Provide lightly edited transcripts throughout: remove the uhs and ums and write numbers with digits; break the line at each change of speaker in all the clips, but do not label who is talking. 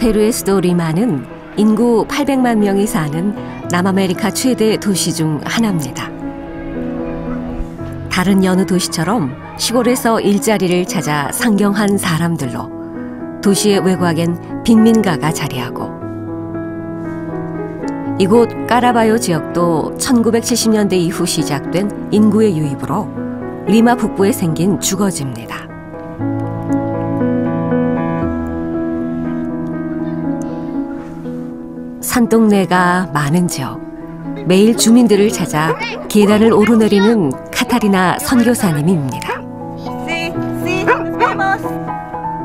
페루의 수도 리마는 인구 800만 명이 사는 남아메리카 최대 도시 중 하나입니다. 다른 여느 도시처럼 시골에서 일자리를 찾아 상경한 사람들로 도시의 외곽엔 빈민가가 자리하고, 이곳 까라바요 지역도 1970년대 이후 시작된 인구의 유입으로 리마 북부에 생긴 주거지입니다. 산동네가 많은 지역, 매일 주민들을 찾아 계단을 오르내리는 카타리나 선교사님입니다.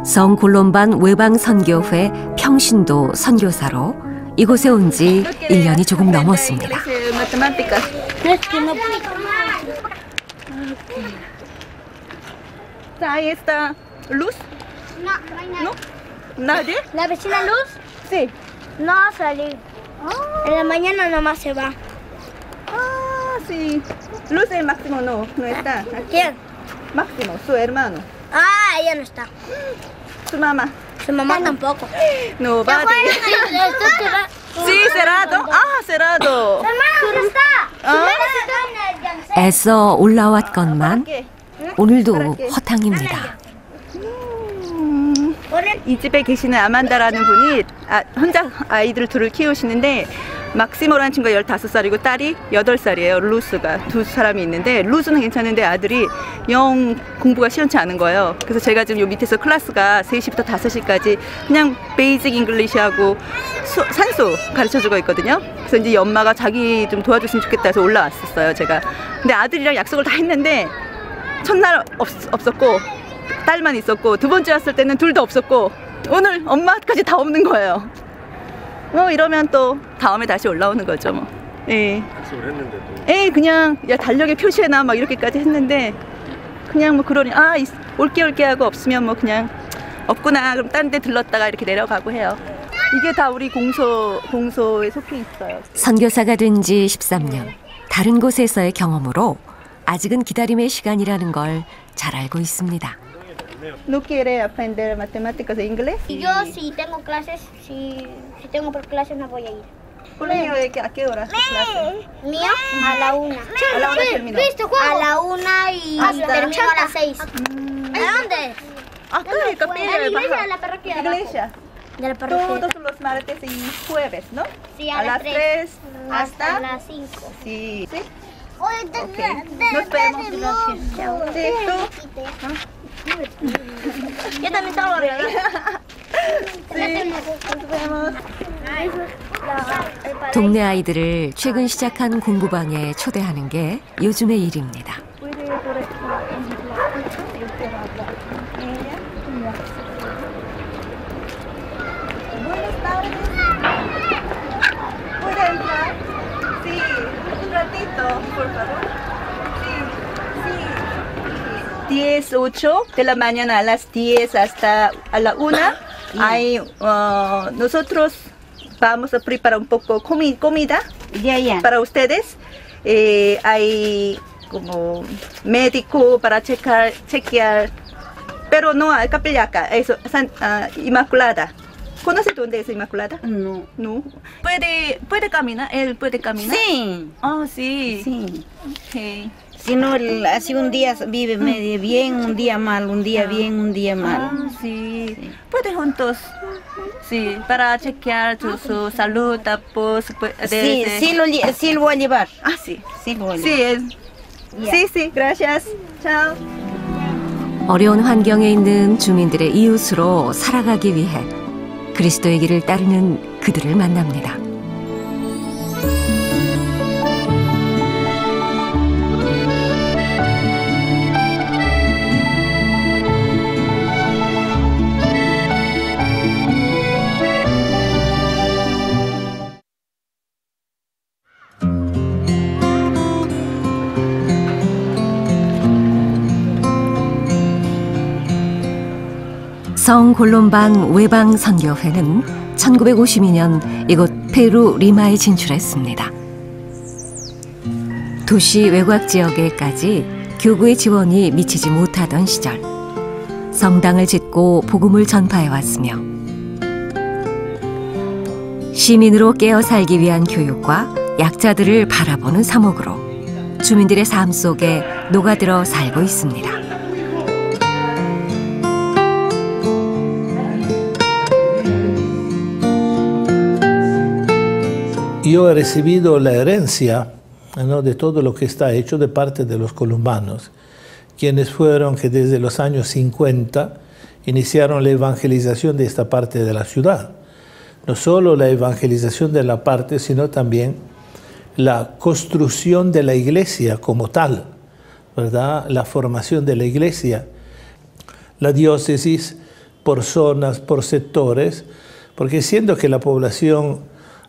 성 골롬반 외방 선교회 평신도 선교사로 이곳에 온 지 1년이 조금 넘었습니다.
Ahí está Luz. ¿No? ¿Nadie?
¿La vecina Luz?
Sí.
No va a salir. En la mañana nomás se va.
Ah, sí. Luz y Máximo no está.
¿Quién?
Máximo, su hermano.
Ah, ella no está.
Su mamá.
Su mamá tampoco.
No va. Sí, cerrado. Ah, cerrado.
Su hermano no está. Su hermano está en el
애써 올라왔건만 오늘도 허탕입니다.
이 집에 계시는 아만다라는 분이 혼자 아이들 둘을 키우시는데, 막시모라는 친구가 15살이고 딸이 8살이에요. 루스가 두 사람이 있는데, 루스는 괜찮은데 아들이 영 공부가 시원치 않은 거예요. 그래서 제가 지금 요 밑에서 클래스가 3시부터 5시까지 그냥 베이직 잉글리시하고 산수 가르쳐주고 있거든요. 그래서 이제 엄마가 자기 좀 도와줬으면 좋겠다 해서 올라왔었어요, 제가. 근데 아들이랑 약속을 다 했는데 첫날 없었고 딸만 있었고, 두 번째 왔을 때는 둘도 없었고, 오늘 엄마까지 다 없는 거예요. 뭐 이러면 또 다음에 다시 올라오는 거죠, 뭐. 예.
약속을 했는데도.
예, 그냥 야 달력에 표시해놔 막 이렇게까지 했는데, 그냥 뭐 그러니 올게 하고 없으면 뭐 그냥 없구나 그럼 다른 데 들렀다가 이렇게 내려가고 해요. 이게 다 우리 공소에 속해 있어요.
선교사가 된 지 13년, 다른 곳에서의 경험으로 아직은 기다림의 시간이라는 걸 잘 알고 있습니다.
¿No quiere aprender matemáticas e inglés?
Yo si tengo clases, si tengo por clases no voy a ir.
¿Por qué? ¿A qué hora?
Mío a la 1.
A la 1 termino.
A la 1 y termino a las 6. ¿A dónde?
Acá en el capilla
En la iglesia de la parroquia.
Iglesia.
De la parroquia.
Todos los martes y jueves, ¿no?
Sí,
a las 3
hasta las 5.
Sí. ¿Sí?
Okay.
Nos vemos. Sí, ¿tú?
Yo también tengo que
Sí, nos vemos.
동네 아이들을 최근 시작한 공부방에 초대하는 게 요즘의 일입니다.
Buenas tardes. ¿Puede entrar? Sí, un ratito, por favor. Sí, sí. 10:08 de la mañana a las 10 hasta a la 1. Hay, nosotros vamos a preparar un poco comida para ustedes. Hay como médico para chequear, pero no hay capilla acá, eso, Inmaculada. ¿Conoce dónde es Inmaculada?
No.
No. ¿Puede caminar? ¿Él puede caminar?
Sí.
Oh, sí.
Sí.
Okay.
Si no, así un día vive medio bien, un día mal, un día bien, un día mal.
Ah, sí. Puede juntos. Sí, para chequear su salud, pues,
Sí lo voy a llevar.
Ah, sí.
Sí lo voy a
Sí,
llevar.
sí, gracias. Chao.
어려운 환경에 있는 주민들의 이웃으로 살아가기 위해 그리스도의 길을 따르는 그들을 만납니다. 성 골롬반 외방 선교회는 1952년 이곳 페루 리마에 진출했습니다. 도시 외곽 지역에까지 교구의 지원이 미치지 못하던 시절 성당을 짓고 복음을 전파해 왔으며 시민으로 깨어 살기 위한 교육과 약자들을 바라보는 사목으로 주민들의 삶 속에 녹아들어 살고 있습니다.
Yo he recibido la herencia, ¿no?, de todo lo que está hecho de parte de los colombanos, quienes fueron que desde los años 50 iniciaron la evangelización de esta parte de la ciudad. No solo la evangelización de la parte, sino también la construcción de la iglesia como tal, ¿verdad? La formación de la iglesia, la diócesis por zonas, por sectores, porque siendo que la población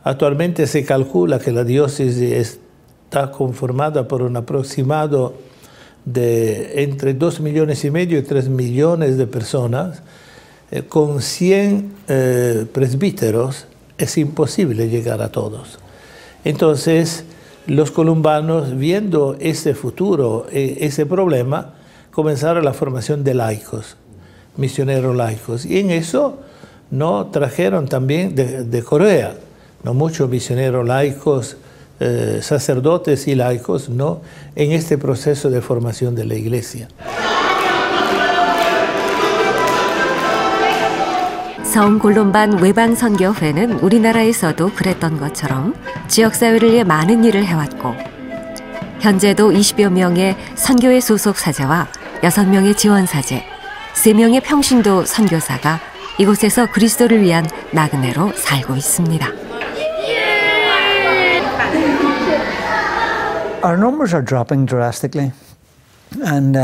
actualmente se calcula que la diócesis está conformada por un aproximado de entre 2,5 millones y 3 millones de personas, con 100 presbíteros es imposible llegar a todos. Entonces, los colombanos, viendo ese futuro, ese problema, comenzaron la formación de laicos, misioneros laicos. Y en eso no trajeron también de Corea, no muchos misioneros laicos, sacerdotes y laicos, ¿no?, en este proceso de formación de la iglesia.
서울골론반 외방선교회는 우리나라에서도 그랬던 것처럼 지역사회를 위해 많은 일을 해왔고 현재도 20여 명의 선교회 소속 사제와 6명의 지원사제, 3명의 평신도 선교사가 이곳에서 그리스도를 위한 나그네로 살고 있습니다.
Our numbers are dropping drastically, and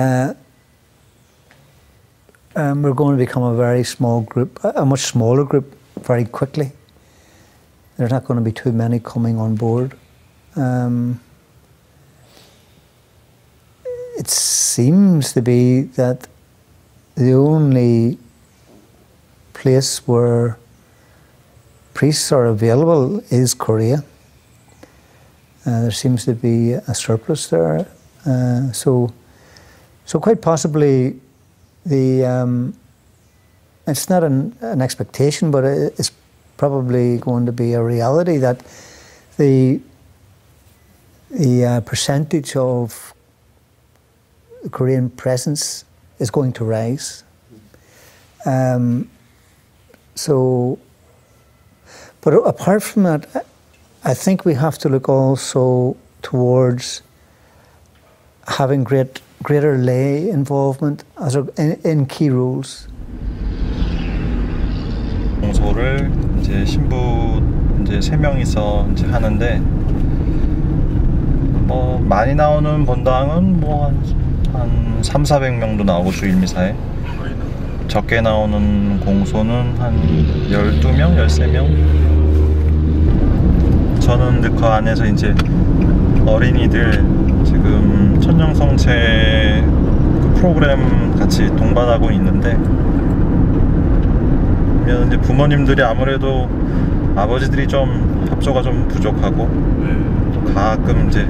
we're going to become a very small group, a much smaller group very quickly. There's not going to be too many coming on board. It seems to be that the only place where priests are available is Korea. There seems to be a surplus there, so quite possibly it's not an expectation, but it's probably going to be a reality that the percentage of Korean presence is going to rise. But apart from that, I think we have to look also towards having greater lay involvement in key roles.
공소를 이제 신부 이제 3명이서 이제 하는데 뭐 많이 나오는 본당은 뭐 한 300~400명도 나오고 주일 미사에 적게 나오는 공소는 한 12명, 13명. 저는 그 안에서 이제 어린이들 지금 천년성체 그 프로그램 같이 동반하고 있는데 이제 부모님들이 아무래도 아버지들이 좀 협조가 좀 부족하고 가끔 이제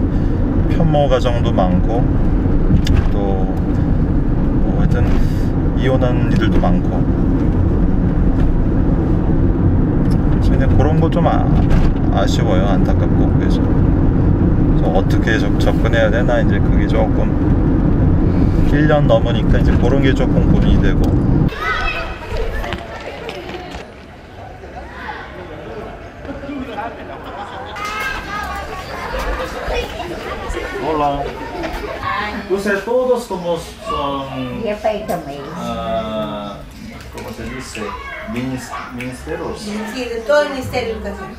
편모 가정도 많고 또 하여튼 이혼한 이들도 많고 그래서 그런 거 좀 아쉬워요. 안타깝고. 그래서 어떻게 접근해야 되나 이제 그게 조금 1년 넘으니까 이제 그런 게 조금 고민이 되고. Hola. Ustedes todos como son ¿cómo se dice? Ministerios.
Sí, de todo el Ministerio de Educación.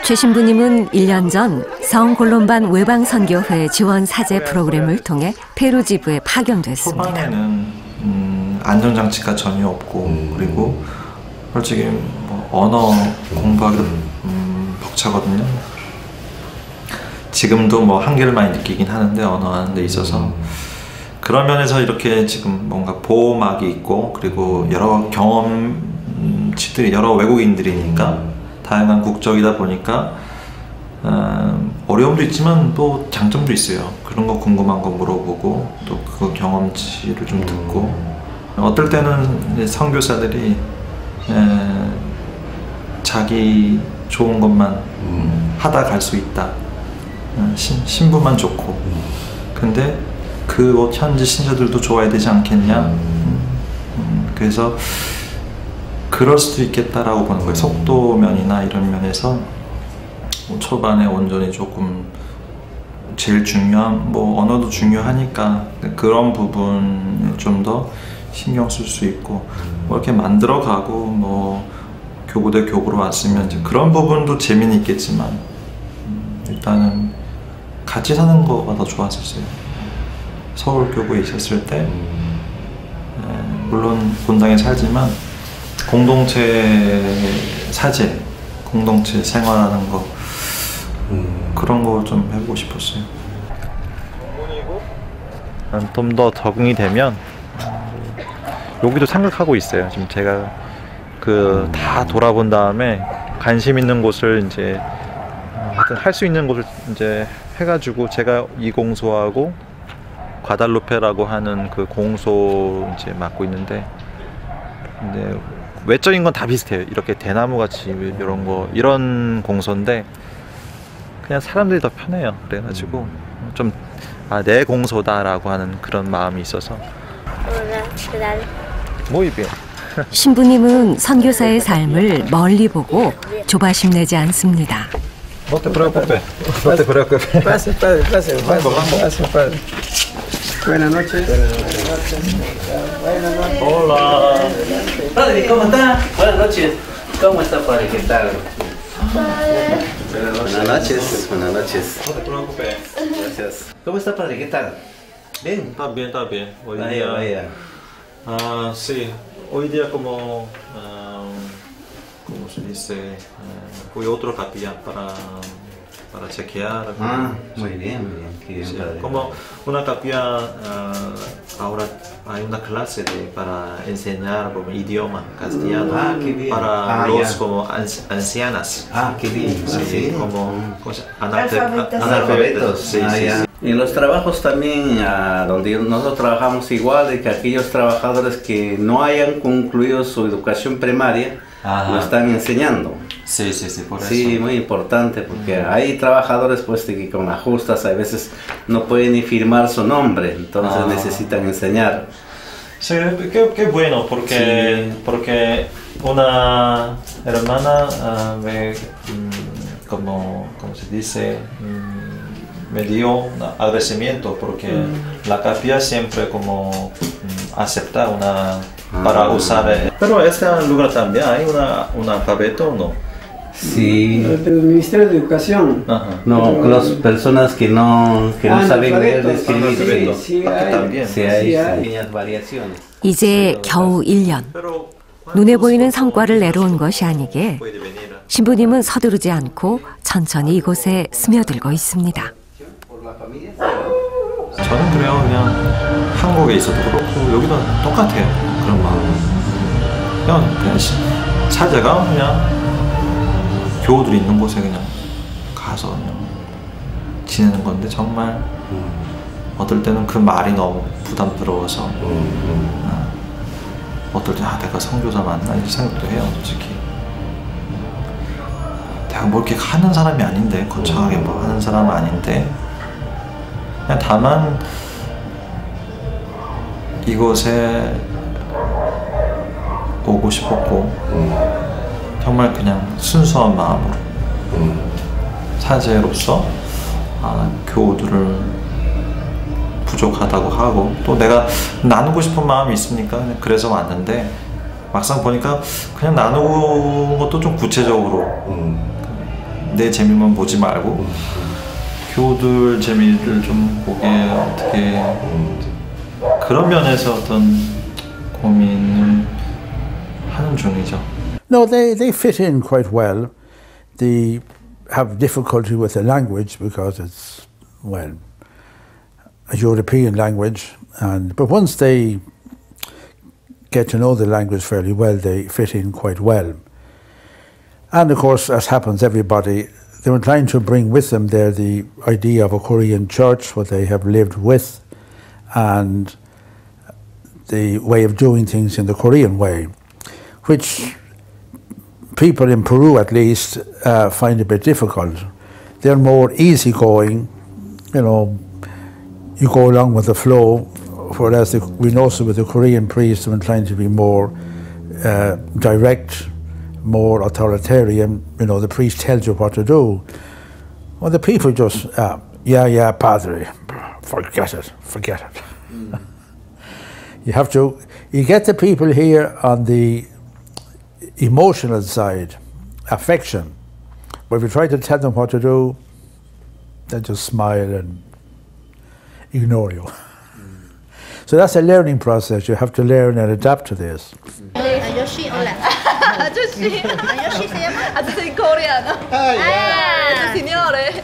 최 신부님은 1년 전 서울골론반 외방선교회 지원 사제 프로그램을 통해 페루 지부에 파견됐습니다.
초반에는 안전장치가 전혀 없고 그리고 솔직히 뭐 언어 공부하기도 벅차거든요. 지금도 뭐 한계를 많이 느끼긴 하는데 언어하는 데 있어서 그런 면에서 이렇게 지금 뭔가 보호막이 있고 그리고 여러 경험치들이 여러 외국인들이니까 다양한 국적이다 보니까 어려움도 있지만 또 장점도 있어요. 그런 거 궁금한 거 물어보고 또 그 경험치를 좀 듣고 어떨 때는 선교사들이 자기 좋은 것만 하다 갈 수 있다. 신부만 좋고. 근데 그 현지 신자들도 좋아야 되지 않겠냐. 그래서 그럴 수도 있겠다라고 보는 거예요. 속도면이나 이런 면에서 초반에 온전히 조금 제일 중요한, 언어도 중요하니까 그런 부분에 좀 더 신경 쓸 수 있고, 이렇게 만들어가고 교구 대 교구로 왔으면 이제 그런 부분도 재미는 있겠지만 일단은 같이 사는 거가 더 좋았었어요. 서울 교구에 있었을 때 물론 본당에 살지만 공동체 사제, 공동체 생활하는 거 그런 거 좀 해보고 싶었어요. 좀 더 적응이 되면 여기도 생각하고 있어요. 지금 제가 다 돌아본 다음에 관심 있는 곳을 이제 하여튼 할 수 있는 곳을 이제 해가지고 제가 이 공소하고 과달루페라고 하는 그 공소 이제 맡고 있는데, 근데 외적인 건 다 비슷해요. 이렇게 대나무 같이 이런 공소인데 그냥 사람들이 더 편해요. 그래가지고 좀 내 공소다라고 하는 그런 마음이 있어서. Muy bien.
신부님은 선교사의 삶을 멀리 보고 조바심 내지 않습니다.
No te preocupes. No te preocupes.
Pase, padre, pase. Pase, padre. Buenas noches.
Hola.
Padre, ¿cómo está? Buenas noches. ¿Cómo está, padre? ¿Qué tal? Buenas noches. Buenas noches.
No te preocupes.
Gracias. ¿Cómo está, padre? ¿Qué tal? Bien.
Está bien, está bien. Hoy
Vaya,
día,
vaya.
Sí. Hoy día como se dice, voy a otra capilla para chequear.
Muy bien, qué bien,
Sí,
padre.
como una capilla, ahora hay una clase para enseñar como idioma castellano
Qué bien.
para los
Ya.
como ancianas.
Qué bien.
Sí, como
Analfabetos.
analfabetos. Sí, sí,
Ya.
sí.
En los trabajos también, donde nosotros trabajamos igual, de que aquellos trabajadores que no hayan concluido su educación primaria, lo están enseñando.
Sí, por eso.
Sí, muy importante, porque hay trabajadores pues de que con las justas a veces no pueden ni firmar su nombre, entonces necesitan enseñar.
Sí, qué bueno, porque una hermana como se dice, me dio un agradecimiento porque la capilla siempre como acepta para usar. Pero en este lugar también hay un alfabeto, ¿o no?
Sí.
Del Ministerio de Educación.
No, las personas que no saben leer ni escribir.
Sí,
también.
Sí, hay pequeñas variaciones.
이제 겨우 1년. 눈에 보이는 성과를 내려온 것이 아니게 신부님은 서두르지 않고 천천히 이곳에 스며들고 있습니다.
저는 그래요. 그냥 한국에 있어도 그렇고 여기도 똑같아요. 그런 마음. 그냥 찾아가 그냥 교우들이 있는 곳에 그냥 가서 그냥 지내는 건데 정말 어떨 때는 그 말이 너무 부담스러워서 어떨 때 내가 선교사 맞나 이런 생각도 해요. 솔직히 내가 뭐 이렇게 하는 사람이 아닌데 거창하게 뭐 하는 사람은 아닌데 그냥 다만 이곳에 오고 싶었고 정말 그냥 순수한 마음으로 사제로서 교우들을 부족하다고 하고 또 내가 나누고 싶은 마음이 있으니까 그냥 그래서 왔는데 막상 보니까 그냥 나누는 것도 좀 구체적으로 내 재미만 보지 말고 교우들 재미를 좀 보게 어떻게 그런 면에서 어떤 고민을 하는 중이죠.
No, they fit in quite well. They have difficulty with the language because it's, well, a European language. But once they get to know the language fairly well, they fit in quite well. And of course, as happens, everybody, they were trying to bring with them there the idea of a Korean church, what they have lived with, and the way of doing things in the Korean way, which people in Peru at least find a bit difficult. They're more easygoing, you know, you go along with the flow, whereas we notice with the Korean priests are inclined to be more direct, more authoritarian. You know, the priest tells you what to do. Well, the people just, yeah, padre, forget it. You get the people here on the emotional side, affection, but if you try to tell them what to do, they just smile and ignore you. So that's a learning process. You have to learn and adapt to this.
아저씨, hola.
아저씨.
아저씨 se llama?
아저씨 코리아노. signore.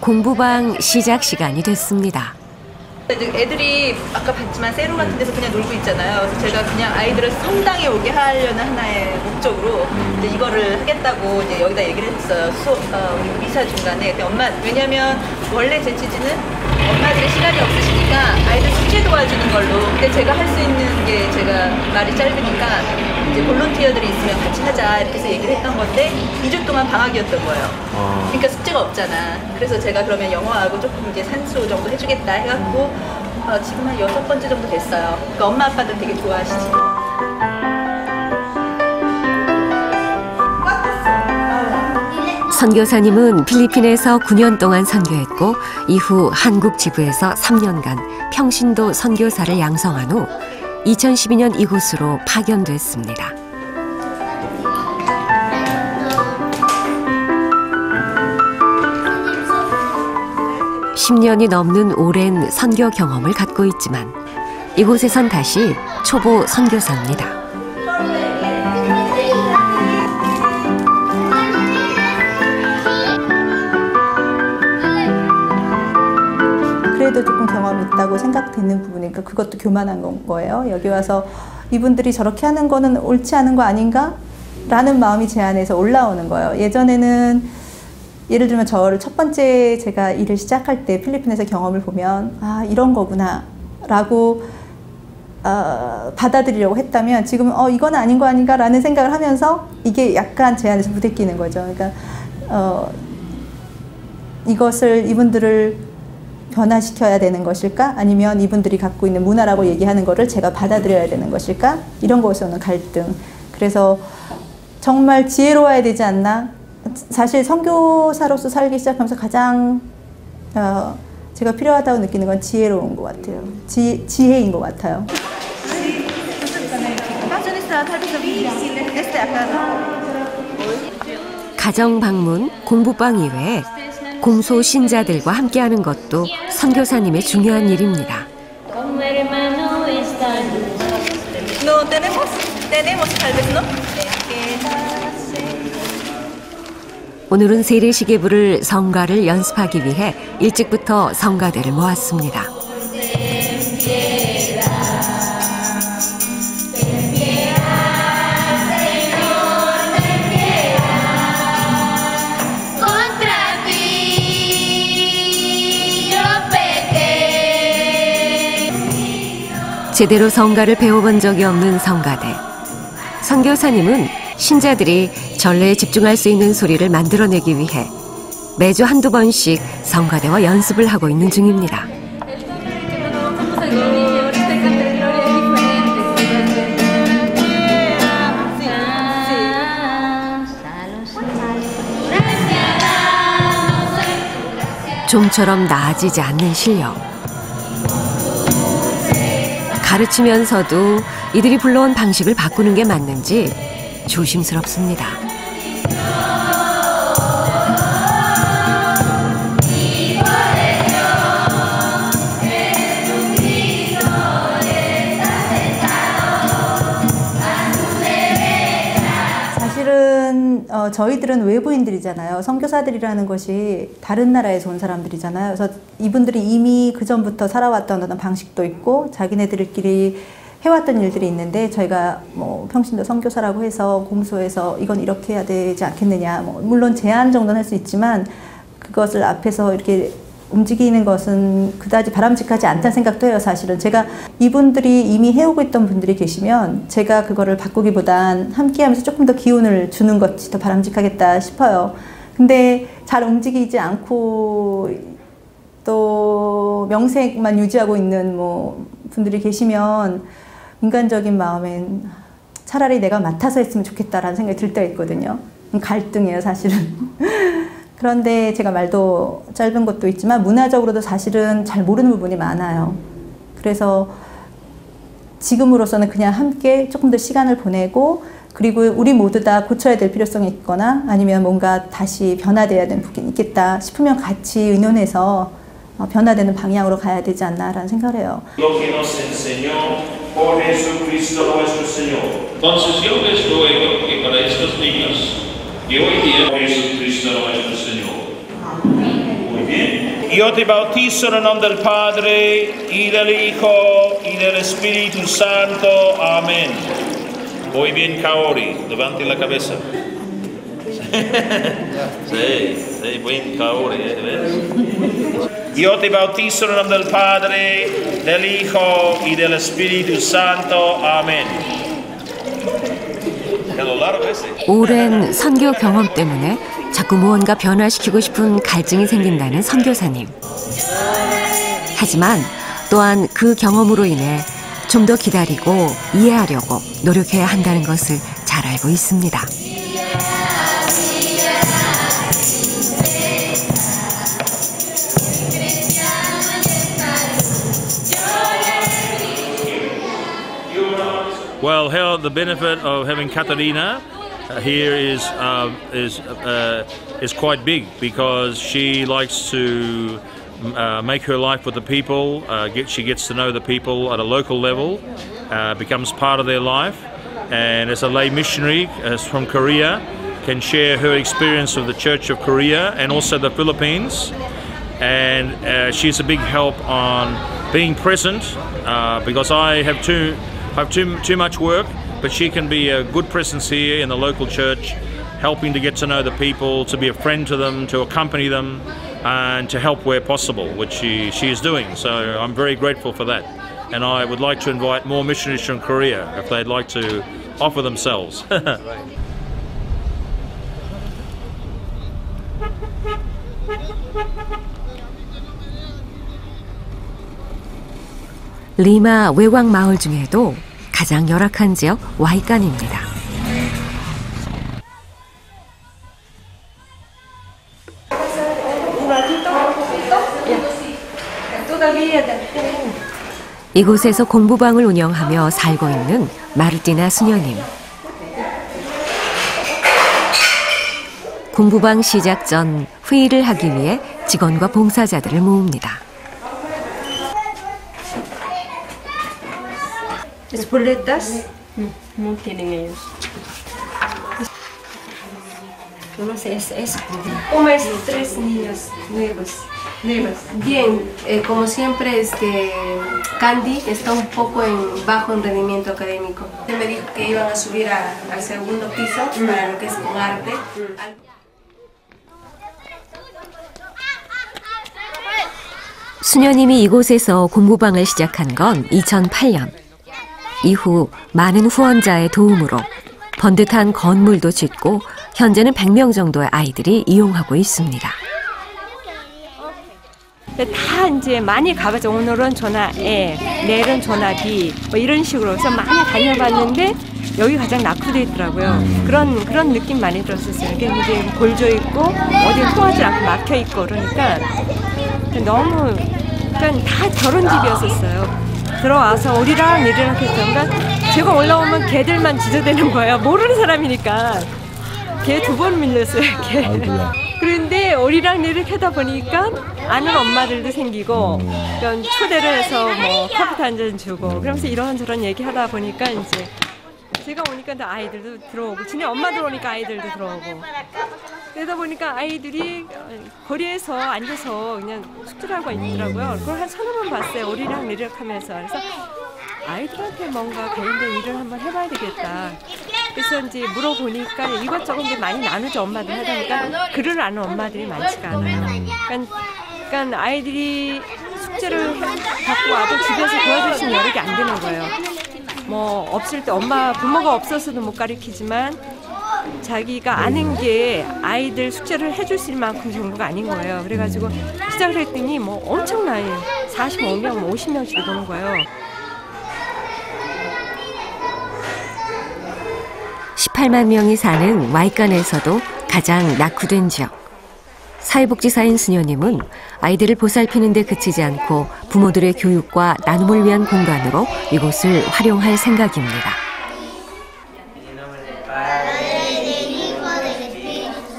공부방 시작 시간이 됐습니다.
이제 애들이 아까 봤지만 세로 같은 데서 그냥 놀고 있잖아요. 그래서 제가 그냥 아이들을 성당에 오게 하려는 하나의 목적으로 이제 이거를 하겠다고 이제 여기다 얘기를 했어요. 우리 미사 중간에. 근데 엄마, 왜냐면 원래 제 취지는 엄마들이 시간이 없으시니까 아이들 숙제 도와주는 걸로. 근데 제가 할 수 있는 게 제가 말이 짧으니까 이제 볼런티어들이 있으면 같이 하자 이렇게 해서 얘기를 했던 건데 2주 동안 방학이었던 거예요. 그러니까 숙제가 없잖아. 그래서 제가 그러면 영어하고 조금 이제 산수 정도 해주겠다 해갖고 지금 한 6번째 정도 됐어요. 그러니까 엄마 아빠들 되게 좋아하시지.
선교사님은 필리핀에서 9년 동안 선교했고 이후 한국 지부에서 3년간 평신도 선교사를 양성한 후 2012년 이곳으로 파견됐습니다. (10년이) 넘는 오랜 선교 경험을 갖고 있지만 이곳에선 다시 초보 선교사입니다.
그래도 조금 경험이 있다고 생각되는 부분이니까 그것도 교만한 거예요. 여기 와서 이분들이 저렇게 하는 거는 옳지 않은 거 아닌가? 라는 마음이 제 안에서 올라오는 거예요. 예전에는 예를 들면 저를 첫 번째 제가 일을 시작할 때 필리핀에서 경험을 보면 아 이런 거구나 라고 받아들이려고 했다면 지금 이건 아닌 거 아닌가 라는 생각을 하면서 이게 약간 제 안에서 부대끼는 거죠. 그러니까 이것을 이분들을 변화시켜야 되는 것일까? 아니면 이분들이 갖고 있는 문화라고 얘기하는 거를 제가 받아들여야 되는 것일까? 이런 것에서 오는 갈등. 그래서 정말 지혜로워야 되지 않나? 사실 선교사로서 살기 시작하면서 가장 제가 필요하다고 느끼는 건 지혜로운 것 같아요. 지혜인 것 같아요.
가정 방문, 공부방 이외에 공소 신자들과 함께하는 것도 선교사님의 중요한 일입니다. 오늘은 세례시계부를 성가를 연습하기 위해 일찍부터 성가대를 모았습니다. 제대로 성가를 배워본 적이 없는 성가대. 선교사님은 신자들이 전례에 집중할 수 있는 소리를 만들어내기 위해 매주 한두 번씩 성가대와 연습을 하고 있는 중입니다. 좀처럼 나아지지 않는 실력. 가르치면서도 이들이 불러온 방식을 바꾸는 게 맞는지 조심스럽습니다.
사실은 저희들은 외부인들이잖아요. 선교사들이라는 것이 다른 나라에서 온 사람들이잖아요. 그래서 이분들이 이미 그전부터 살아왔던 어떤 방식도 있고 자기네들끼리 해왔던 일들이 있는데 저희가 뭐 평신도 선교사라고 해서 공소해서 이건 이렇게 해야 되지 않겠느냐, 물론 제안 정도는 할 수 있지만 그것을 앞에서 이렇게
움직이는 것은 그다지 바람직하지 않다는 생각도 해요. 사실은 제가 이분들이 이미 해오고 있던 분들이 계시면 제가 그거를 바꾸기보단 함께하면서 조금 더 기운을 주는 것이 더 바람직하겠다 싶어요. 근데 잘 움직이지 않고 또 명색만 유지하고 있는 뭐 분들이 계시면 인간적인 마음엔 차라리 내가 맡아서 했으면 좋겠다라는 생각이 들 때가 있거든요. 갈등이에요, 사실은. 그런데 제가 말도 짧은 것도 있지만 문화적으로도 사실은 잘 모르는 부분이 많아요. 그래서 지금으로서는 그냥 함께 조금 더 시간을 보내고 그리고 우리 모두 다 고쳐야 될 필요성이 있거나 아니면 뭔가 다시 변화돼야 되는 부분이 있겠다 싶으면 같이 의논해서 변화되는 방향으로 가야 되지 않나라는 생각을 해요.
Entonces yo les ruego que para estos niños que hoy día Jesucristo nuestro Señor. Muy bien. Yo te bautizo en el nombre del Padre y del Hijo y del Espíritu Santo. Amén. Muy bien, Kaori. Levante la cabeza. Sí, buen Kaori, ¿ves? Yo te bautizo en el nombre del Padre, del Hijo y del Espíritu Santo. Amén.
오랜 선교 경험 때문에 자꾸 무언가 변화시키고 싶은 갈증이 생긴다는 선교사님. 하지만 또한 그 경험으로 인해 좀 더 기다리고 이해하려고 노력해야 한다는 것을 잘 알고 있습니다.
Well, how the benefit of having Katarina here is quite big because she likes to make her life with the people. She gets to know the people at a local level, becomes part of their life, and as a lay missionary from Korea, can share her experience of the Church of Korea and also the Philippines. And she's a big help on being present because I have too much work, but she can be a good presence here in the local church, helping to get to know the people, to be a friend to them, to accompany them, and to help where possible, which she is doing. So I'm very grateful for that. And I would like to invite more missionaries from Korea if they'd like to offer themselves.
리마 외곽 마을 중에도 가장 열악한 지역 와이깐입니다. 이곳에서 공부방을 운영하며 살고 있는 마르티나 수녀님. 공부방 시작 전 회의를 하기 위해 직원과 봉사자들을 모읍니다.
¿Espoletas? No tienen ellos. No sé, es como es 3 niños nuevos. Bien, como siempre, Candy está un poco en bajo en rendimiento académico. Me dijo que iban a subir al segundo piso para lo que es con arte.
수녀님이 이곳에서 공부방을 시작한 건 2008년. 이후 많은 후원자의 도움으로 번듯한 건물도 짓고 현재는 100명 정도의 아이들이 이용하고 있습니다.
다 이제 많이 가봤죠. 오늘은 전화 A, 내일은 전화 B 뭐 이런 식으로 해서 많이 다녀봤는데 여기 가장 낙후돼 있더라고요. 그런 느낌 많이 들었었어요. 이게 이제 골조 있고 어디 통하지 않고 막혀 있고 그러니까 너무 일단 다 결혼 집이었었어요. 들어와서 오리락 이리락 했던가 제가 올라오면 개들만 지저대는 거예요. 모르는 사람이니까 개 2번 밀렸어요. 개. 그런데 오리락 내리락 하다 보니까 아는 엄마들도 생기고 초대를 해서 뭐 커피 한 잔 주고 그러면서 이런저런 얘기하다 보니까 이제 제가 오니까 아이들도 들어오고 지네 엄마들 오니까 아이들도 들어오고 그러다 보니까 아이들이 거리에서 앉아서 그냥 숙제를 하고 있더라고요. 그걸 한 1,000번 봤어요. 오리락 내리락 하면서. 그래서 아이들한테 뭔가 관련된 일을 한번 해봐야 되겠다. 그래서 이제 물어보니까 이것저것 이제 많이 나누죠. 엄마들 하다 보니까 글을 아는 엄마들이 많지가 않아요. 그러니까 그러니까 아이들이 숙제를 받고 와도 집에서 도와줄 수 있는 여력이 안 되는 거예요. 뭐 없을 때 부모가 없어서도 못 가르치지만 자기가 아는 게 아이들 숙제를 해줄 수 있을 만큼 정도가 아닌 거예요. 그래가지고 시작을 했더니 뭐 엄청나요. 45명, 50명씩 보는 거예요.
18만 명이 사는 와이칸에서도 가장 낙후된 지역. 사회복지사인 수녀님은 아이들을 보살피는 데 그치지 않고 부모들의 교육과 나눔을 위한 공간으로 이곳을 활용할 생각입니다.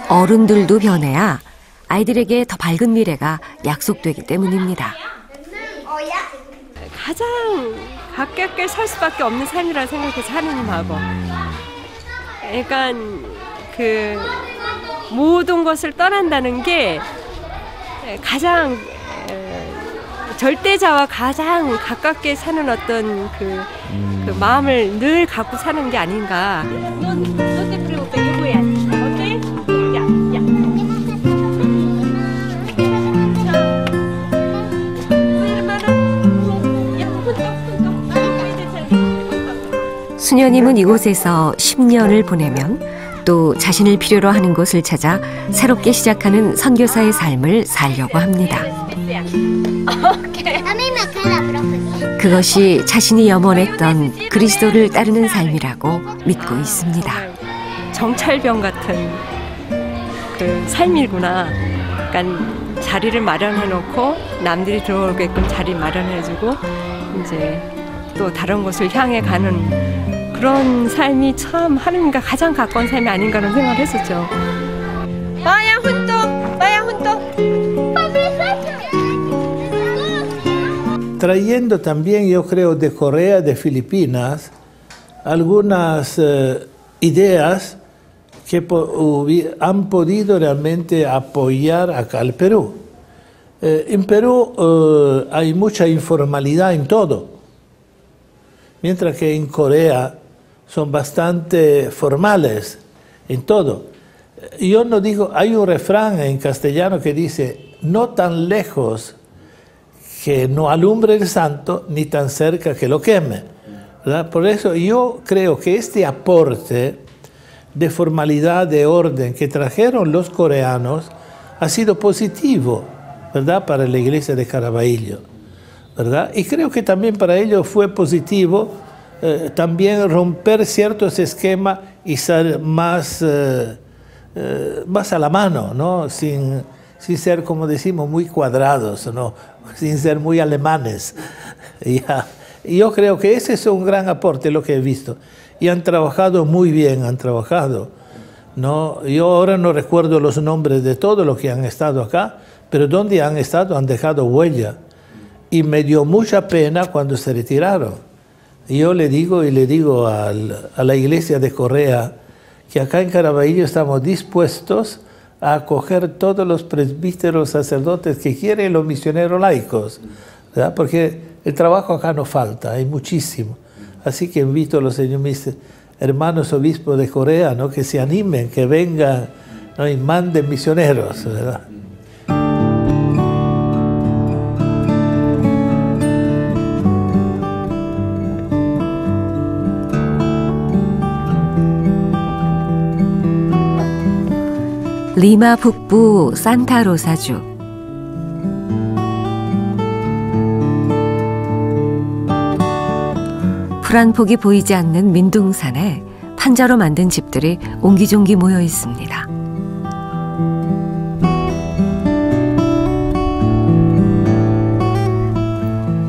어른들도 변해야 아이들에게 더 밝은 미래가 약속되기 때문입니다.
가장 가깝게 살 수밖에 없는 삶이라 생각해서 하느님하고 그러니까 그 모든 것을 떠난다는 게 가장 절대자와 가장 가깝게 사는 어떤 그 마음을 늘 갖고 사는 게 아닌가.
수녀님은 이곳에서 10년을 보내면 또 자신을 필요로 하는 곳을 찾아 새롭게 시작하는 선교사의 삶을 살려고 합니다. 그것이 자신이 염원했던 그리스도를 따르는 삶이라고 믿고 있습니다.
정찰병 같은 그 삶이구나. 그러니까 자리를 마련해놓고 남들이 들어오게끔 자리 마련해주고 이제 또 다른 곳을 향해 가는 그런 삶이 참 하느님과 가장 가까운 삶이 아닌가라는 생각을 했었죠.
Vaya junto.
Trayendo también, yo creo, de Corea, de Filipinas, algunas ideas que han podido realmente apoyar acá al Perú. En Perú hay mucha informalidad en todo, mientras que en Corea son bastante formales en todo. Yo no digo, hay un refrán en castellano que dice, no tan lejos que no alumbre el santo, ni tan cerca que lo queme, ¿verdad? Por eso yo creo que este aporte de formalidad, de orden que trajeron los coreanos ha sido positivo, ¿verdad? Para la iglesia de Caraballo, ¿verdad? Y creo que también para ellos fue positivo también romper ciertos esquemas y ser más a la mano, ¿no? Sin ser, como decimos, muy cuadrados, ¿no? Sin ser muy alemanes. Y yo creo que ese es un gran aporte, lo que he visto. Y han trabajado muy bien, ¿no? Yo ahora no recuerdo los nombres de todos los que han estado acá, pero donde han estado han dejado huella. Y me dio mucha pena cuando se retiraron. Yo le digo a la iglesia de Corea que acá en Caraballo estamos dispuestos a acoger todos los presbíteros, sacerdotes que quieren, los misioneros laicos, ¿verdad? Porque el trabajo acá no falta, hay muchísimo. Así que invito a los hermanos obispos de Corea, ¿no? Que se animen, que vengan, ¿no? Y manden misioneros, ¿verdad?
리마 북부 산타로사주. 푸른 폭이 보이지 않는 민둥산에 판자로 만든 집들이 옹기종기 모여 있습니다.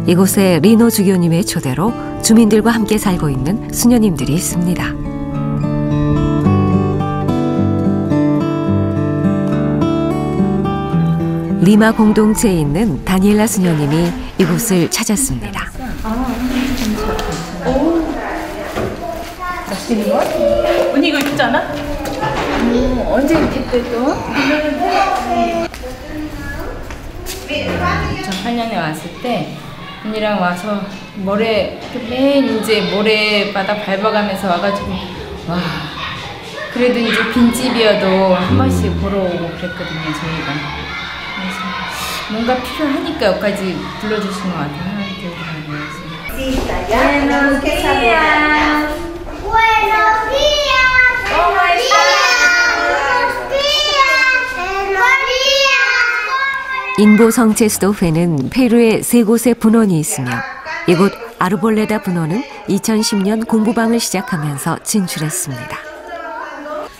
이곳에 리노 주교님의 초대로 주민들과 함께 살고 있는 수녀님들이 있습니다. 리마 공동체에 있는 다니엘라 수녀님이 이곳을 찾았습니다.
언니 이거 입잖아? 언제 입겠대 또? 2008년에 왔을 때 언니랑 와서 모래 맨 이제 모래바닥 밟아가면서 와가지고 와 그래도 이제 빈집이어도 한 번씩 보러 오고 그랬거든요 저희가. 뭔가 필요하니까 여기까지 불러주신 것 같아요.
Buenos días. Buenos días. ¿Cómo estás?
인보성체 수도회는 페루에 3곳의 분원이 있으며 이곳 아르볼레다 분원은 2010년 공부방을 시작하면서 진출했습니다.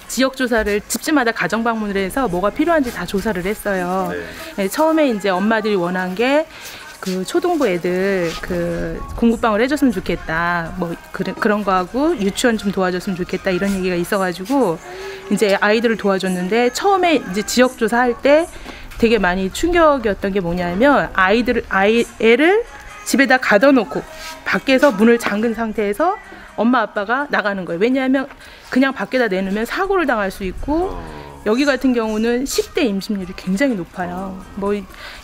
지역 조사를 집집마다 가정 방문을 해서 뭐가 필요한지 다 조사를 했어요. 네, 처음에 이제 엄마들이 원한 게 그 초등부 애들 그 공부방을 해줬으면 좋겠다. 뭐 그런 거 하고 유치원 좀 도와줬으면 좋겠다 이런 얘기가 있어가지고 이제 아이들을 도와줬는데 처음에 이제 지역 조사할 때 되게 많이 충격이었던 게 뭐냐면 애를 집에다 가둬놓고 밖에서 문을 잠근 상태에서 엄마 아빠가 나가는 거예요. 왜냐하면 그냥 밖에다 내놓으면 사고를 당할 수 있고 여기 같은 경우는 10대 임신율이 굉장히 높아요. 뭐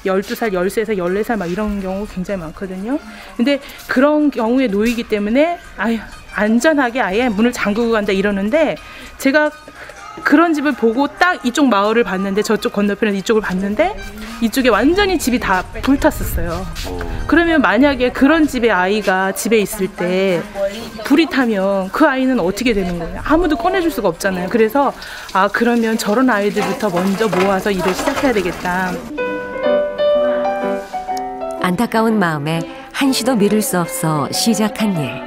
12살, 13살, 14살 막 이런 경우 굉장히 많거든요. 근데 그런 경우에 놓이기 때문에 안전하게 아예 문을 잠그고 간다 이러는데 제가 그런 집을 보고 딱 이쪽 마을을 봤는데 저쪽 건너편에서 이쪽을 봤는데 이쪽에 완전히 집이 다 불탔었어요. 그러면 만약에 그런 집의 아이가 집에 있을 때 불이 타면 그 아이는 어떻게 되는 거예요? 아무도 꺼내줄 수가 없잖아요. 그래서 그러면 저런 아이들부터 먼저 모아서 일을 시작해야 되겠다.
안타까운 마음에 한시도 미룰 수 없어 시작한 일.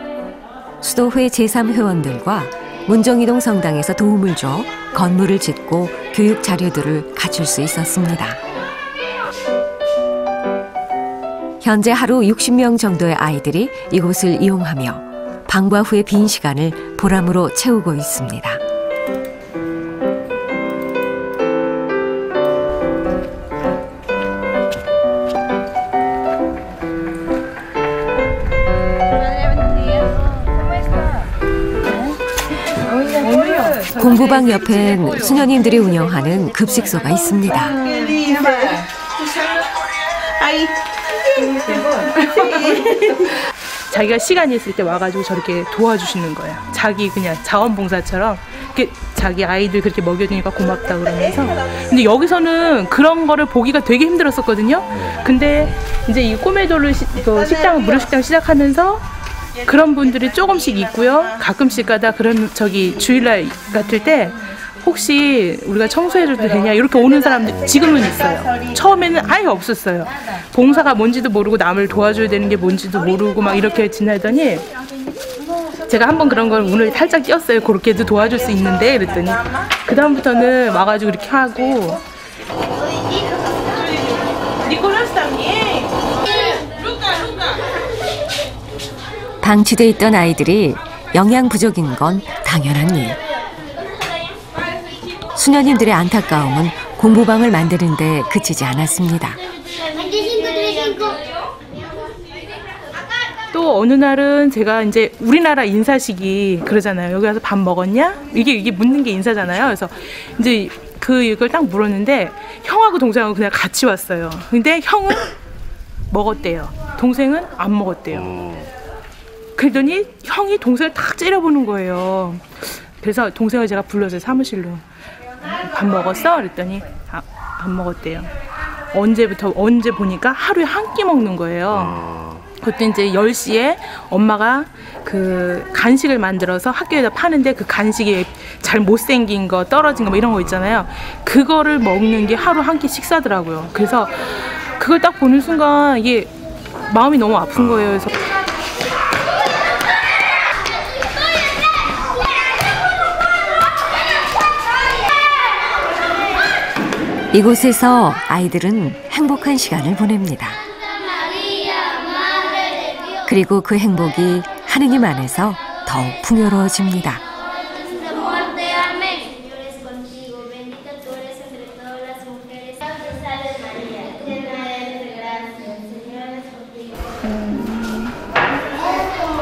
수도회 제3회원들과 문정이동 성당에서 도움을 줘 건물을 짓고 교육 자료들을 갖출 수 있었습니다. 현재 하루 60명 정도의 아이들이 이곳을 이용하며 방과 후의 빈 시간을 보람으로 채우고 있습니다. 공부방 옆엔 수녀님들이 운영하는 급식소가 있습니다.
자기가 시간이 있을 때 와가지고 저렇게 도와주시는 거예요. 자기 그냥 자원봉사처럼 자기 아이들 그렇게 먹여주니까 고맙다 그러면서. 근데 여기서는 그런 거를 보기가 되게 힘들었었거든요. 근데 이제 이 꼬메돌 식당, 무료식당 시작하면서 그런 분들이 조금씩 있고요. 가끔씩 가다 그런 주일날 같을 때 혹시 우리가 청소해줘도 되냐 이렇게 오는 사람들 지금은 있어요. 처음에는 아예 없었어요. 봉사가 뭔지도 모르고 남을 도와줘야 되는 게 뭔지도 모르고 막 이렇게 지나더니 제가 한번 그런 걸 오늘 살짝 띄었어요. 그렇게도 도와줄 수 있는데 그랬더니 그 다음부터는 와가지고 이렇게 하고.
방치돼 있던 아이들이 영양 부족인 건 당연한 일. 수녀님들의 안타까움은 공부방을 만드는 데 그치지 않았습니다.
또 어느 날은 제가 이제 우리나라 인사식이 그러잖아요. 여기 와서 밥 먹었냐? 이게 묻는 게 인사잖아요. 그래서 이제 이걸 딱 물었는데 형하고 동생하고 그냥 같이 왔어요. 근데 형은 먹었대요. 동생은 안 먹었대요. 그러더니 형이 동생을 탁 째려보는 거예요. 그래서 동생을 제가 불러서 사무실로 밥 먹었어? 그랬더니 안 먹었대요. 언제 보니까 하루에 한 끼 먹는 거예요. 그때 이제 10시에 엄마가 그 간식을 만들어서 학교에다 파는데 그 간식이 잘 못생긴 거, 떨어진 거 뭐 이런 거 있잖아요. 그거를 먹는 게 하루 한 끼 식사더라고요. 그래서 그걸 딱 보는 순간 이게 마음이 너무 아픈 거예요. 그래서
이곳에서 아이들은 행복한 시간을 보냅니다. 그리고 그 행복이 하느님 안에서 더욱 풍요로워집니다.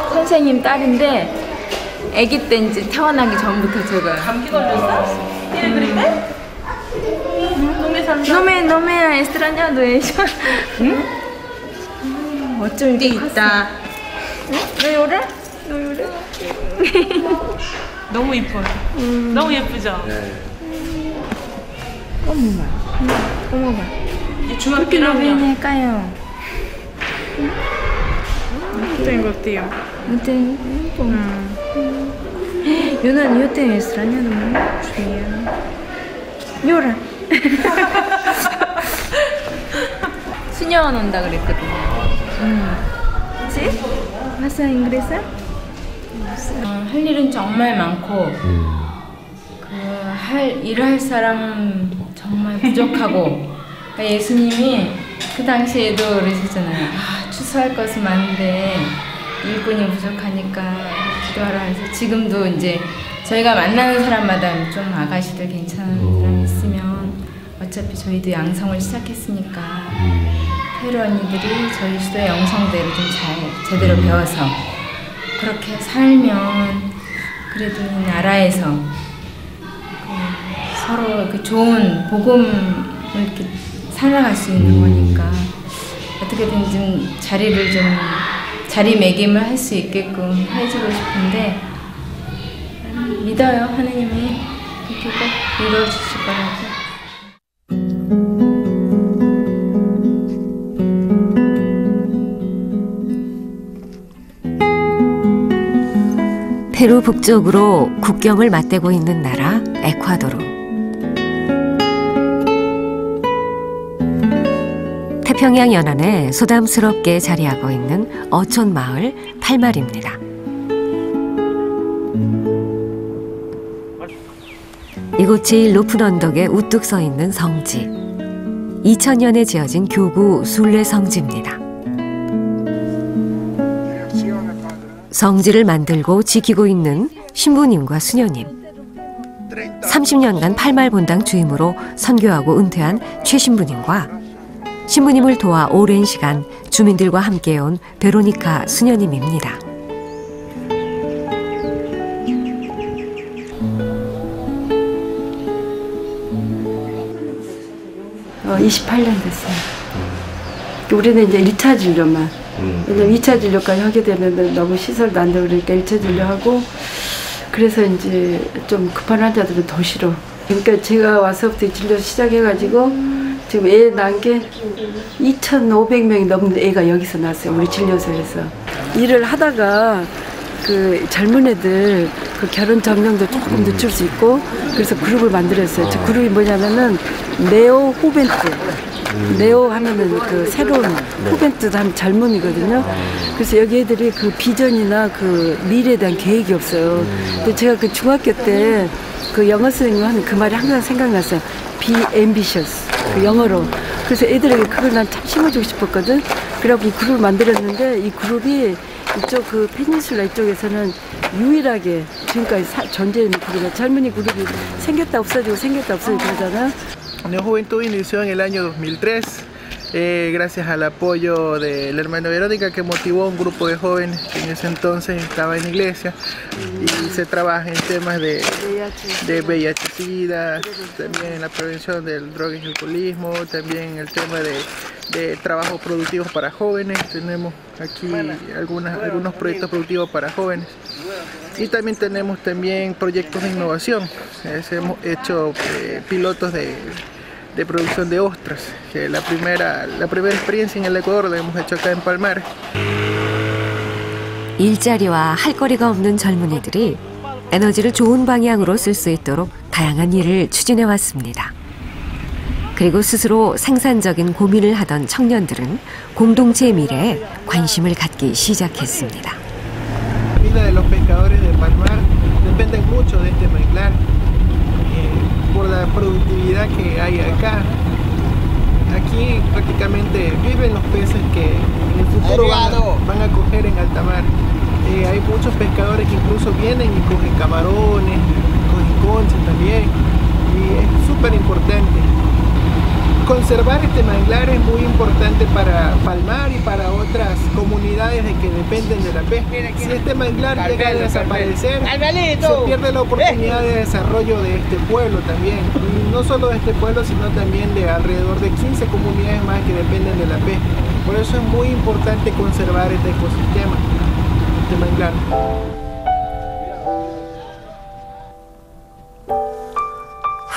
선생님 딸인데 아기 때 이제 태어나기 전부터 제가
감기 걸렸어? 그래?
No me ha extrañado ella. 어쩜 이렇게
있다.
왜 요래? 너 요래?
너무 이뻐요. 너무 예쁘죠?
어머마.
¿Por qué no viene acá? No tengo tío.
No tengo. Yo te extraño mucho. llora. 수녀원 온다 그랬거든요. ¿Sí? ¿Vas a ingresar? 할 일은 정말 많고 일을 할 사람 정말 부족하고 예수님이 그 당시에도 그러셨잖아요. 추수할 것은 많은데 일꾼이 부족하니까 기도하라 해서 지금도 이제 저희가 만나는 사람마다 좀 아가씨들 괜찮은 사람 있으면 어차피 저희도 양성을 시작했으니까 페루 언니들이 저희 수도의 영성대로 좀 제대로 배워서 그렇게 살면 그래도 이 나라에서 서로 그 좋은 복음을 이렇게 살아갈 수 있는 거니까 어떻게든 좀 자리매김을 할 수 있게끔 해주고 싶은데 믿어요. 하나님이 그렇게 꼭 이루어주실 거라고.
페루 북쪽으로 국경을 맞대고 있는 나라 에콰도르. 태평양 연안에 소담스럽게 자리하고 있는 어촌 마을 팔마리입니다. 이곳이 높은 언덕에 우뚝 서 있는 성지. 2000년에 지어진 교구 순례 성지입니다. 성지를 만들고 지키고 있는 신부님과 수녀님. 30년간 팔말본당 주임으로 선교하고 은퇴한 최 신부님과 신부님을 도와 오랜 시간 주민들과 함께해온 베로니카 수녀님입니다.
28년 됐어요. 우리는 이제 1차 진료만. 왜냐면 2차 진료까지 하게 되면 너무 시설도 안 되고 그러니까 1차 진료하고 그래서 이제 좀 급한 환자들은 더 싫어. 그러니까 제가 와서부터 진료 시작해가지고 지금 애 낳은 게 2,500명이 넘는 애가 여기서 낳았어요. 우리 진료소에서. 일을 하다가 그 젊은 애들 그 결혼 정년도 조금 늦출 수 있고 그래서 그룹을 만들었어요. 저 그룹이 뭐냐면은 네오 후벤트. 네오 하면은 그 새로운 후벤트도 하면 젊은이거든요. 그래서 여기 애들이 그 비전이나 그 미래에 대한 계획이 없어요. 근데 제가 그 중학교 때 그 영어 선생님 하는 그 말이 항상 생각났어요. Be ambitious. 그 영어로. 그래서 애들에게 그걸 난 참 심어주고 싶었거든. 그래갖고 이 그룹을 만들었는데 이 그룹이 이쪽 그 페닌슐라 이쪽에서는 유일하게 지금까지 존재하는 그룹이야. 젊은이 그룹이 생겼다 없어지고 생겼다 없어지고 그러잖아.
Neojuventud inició en el año 2003 gracias al apoyo de la hermana Verónica que motivó a un grupo de jóvenes que en ese entonces estaba en iglesia y se trabaja en temas de VIH-Sida, también en la prevención del droga y alcoholismo, también en el tema de trabajos productivos para jóvenes. Tenemos aquí algunos proyectos productivos para jóvenes y también tenemos proyectos de innovación. Hemos hecho pilotos de producción de ostras, que la primera experiencia en el Ecuador la hemos hecho acá en Palmar.
일자리와 할 거리가 없는 젊은이들이 에너지를 좋은 방향으로 쓸 수 있도록 다양한 일을 추진해 왔습니다. 그리고 스스로 생산적인 고민을 하던 청년들은 공동체의 미래에 관심을 갖기 시작했습니다.
La vida de los pescadores de Palmar dependen mucho de este manglar. Por la productividad que hay acá. Aquí prácticamente viven los peces que en el futuro van a coger en alta mar. Hay muchos pescadores que incluso vienen y cogen camarones, cogen conchas también. Y es súper importante. Conservar este manglar es muy importante para Palmar y para otras comunidades que dependen de la pesca. Si este manglar llega a desaparecer, se pierde la oportunidad de desarrollo de este pueblo también. Y no solo de este pueblo, sino también de alrededor de 15 comunidades más que dependen de la pesca. Por eso es muy importante conservar este ecosistema, este manglar.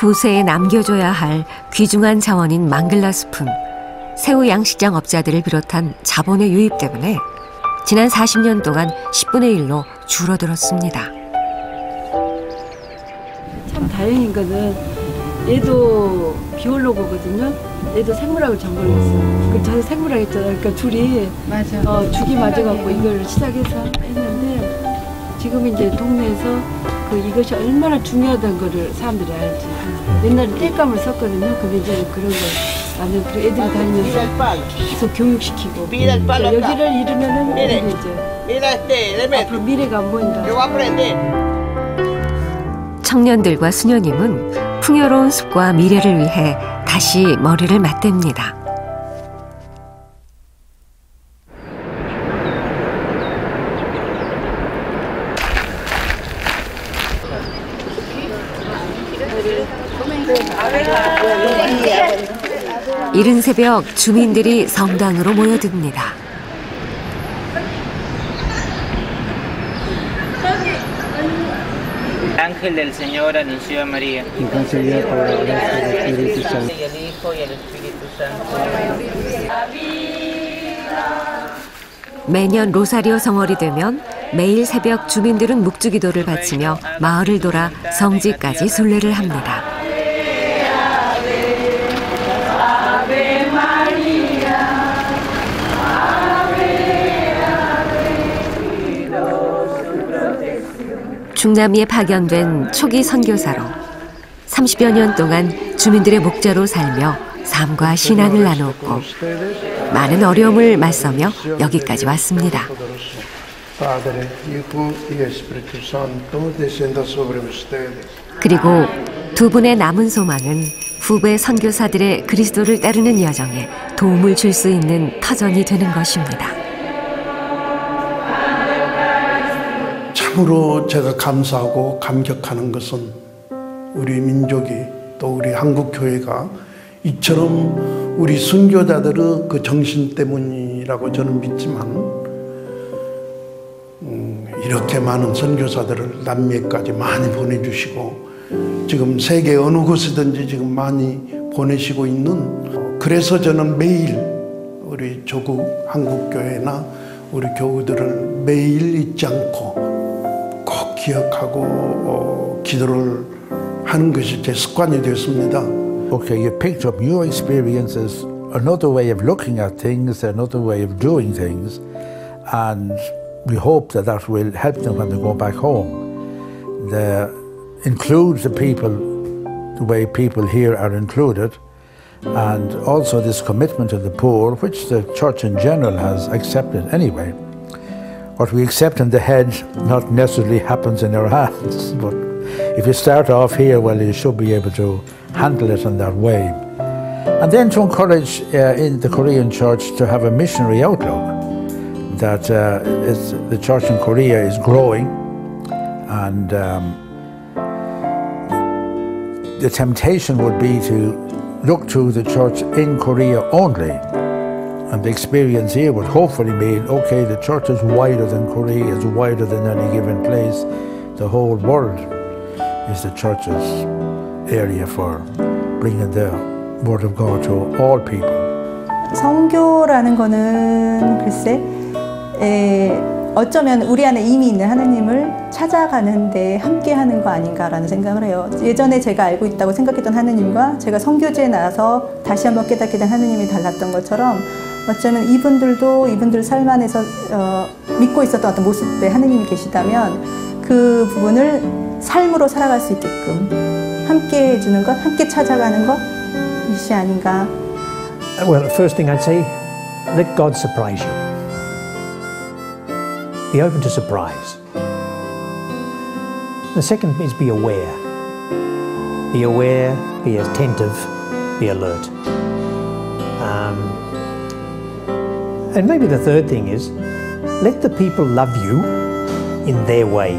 후세에 남겨줘야 할 귀중한 자원인 망글라 숲은 새우 양식장 업자들을 비롯한 자본의 유입 때문에 지난 40년 동안 10분의 1로 줄어들었습니다.
참 다행인 거는 얘도 비올로그거든요. 얘도 생물학을 전공을 했어. 저도 생물학 했잖아. 그러니까 둘이 죽이 맞아갖고 이걸 시작해서 했는데 지금 이제 동네에서 이것이 얼마나 중요하다는 거를 사람들이 알지. 옛날에 땔감을 썼거든요. 근데 이제 그런 거 나는 그 애들이 다니면서 계속 교육시키고 여기를 잃으면은 이제 앞으로 미래가 안 보인다.
청년들과 수녀님은 풍요로운 숲과 미래를 위해 다시 머리를 맞댑니다. 이른 새벽 주민들이 성당으로 모여듭니다.
Ángel del Señor anunció a María. Y el Hijo y el Espíritu Santo.
매년 로사리오 성월이 되면 매일 새벽 주민들은 묵주기도를 바치며 마을을 돌아 성지까지 순례를 합니다. 중남미에 파견된 초기 선교사로 30여 년 동안 주민들의 목자로 살며 삶과 신앙을 나누었고 많은 어려움을 맞서며 여기까지 왔습니다. 그리고 두 분의 남은 소망은 후배 선교사들의 그리스도를 따르는 여정에 도움을 줄 수 있는 터전이 되는 것입니다.
참으로 제가 감사하고 감격하는 것은 우리 민족이 또 우리 한국교회가 이처럼 우리 순교자들의 그 정신 때문이라고 저는 믿지만 이렇게 많은 선교사들을 남미에까지 많이 보내주시고 지금 세계 어느 곳이든지 지금 많이 보내시고 있는 그래서 저는 매일 우리 조국 한국교회나 우리 교우들을 매일 잊지 않고 꼭 기억하고 기도를 하는 것이 제 습관이 되었습니다.
Okay, you picked up new experiences, another way of looking at things, another way of doing things, and we hope that that will help them when they go back home. That includes the people, the way people here are included, and also this commitment to the poor, which the church in general has accepted anyway. What we accept in the head not necessarily happens in our hands, but if you start off here, well, you should be able to handle it in that way. And then to encourage in the Korean church to have a missionary outlook, that the church in Korea is growing, and the temptation would be to look to the church in Korea only. And the experience here would hopefully mean, okay, the church is wider than Korea, is wider than any given place. The whole world is the church's area for bringing the word of God to all people.
선교라는 거는 글쎄 어쩌면 우리 안에 이미 있는 하느님을 찾아가는데 함께하는 거 아닌가라는 생각을 해요. 예전에 제가 알고 있다고 생각했던 하느님과 제가 선교지에 나와서 다시 한번 깨닫게 된 하느님이 달랐던 것처럼 어쩌면 이분들도 이분들 삶 안에서 믿고 있었던 어떤 모습에 하느님이 계시다면 그 부분을 삶으로 살아갈 수 있게끔 함께 해주는 것, 함께 찾아가는 것이 아닌가.
Well, the first thing I'd say, let God surprise you. Be open to surprise. The second is be aware. Be aware, be attentive, be alert. And maybe the third thing is, let the people love you in their way.